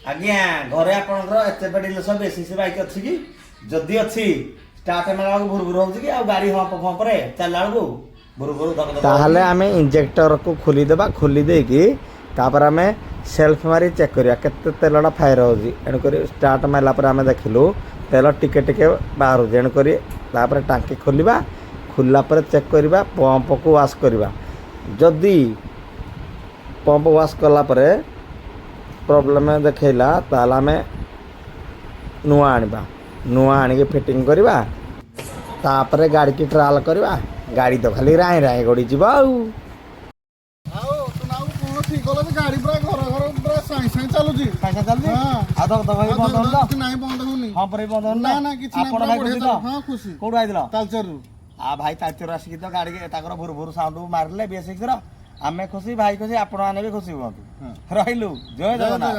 आज्ञा घरे आपनकर एते बडी लस बेसिस बाइक अछि कि जदी अछि स्टार्ट मारा भुर भुर होउछि कि आ गाड़ी हप हप रे चलला को भुर भुर धक धक ताहले आमे इंजेक्टर को खोली देबा खोली दे कि तापर आमे सेल्फ मारी चेक करिया केते तेलडा फायर होउछि एन करी स्टार्ट मारला पर आमे देखिलु तेल टिके टिके बाहर जेन करी तापर टांकी खोलिबा खुलला पर चेक करिबा पंप को वाश करिबा जदी पंप वाश करला पर प्रॉब्लम देखैला ताला में नुआ आनिबा नुआ आनि के फिटिंग करिबा तापर गाड़ी की ट्रायल करिबा गाड़ी तो खाली राय राय गड़ी जीवा आओ तो नाउ कोन ठीक होला तो गाड़ी पूरा घर घर पूरा साई साई चलुजी पैसा चल जी हां आ धक धक होई बंद होन कि नाही बंद होनी हां पर बंद होन ना ना किछ नाही आपण भाई खुशी तो हां खुशी कोड आइदिलो तालचर आ भाई ताचर आसी तो गाड़ी के ताकर भुर भुर साउंड मारले बेसिक रो आमे खुशी भाई खुशी आपण आने भी खुशी हुंतु रहिलु जय जगन्नाथ।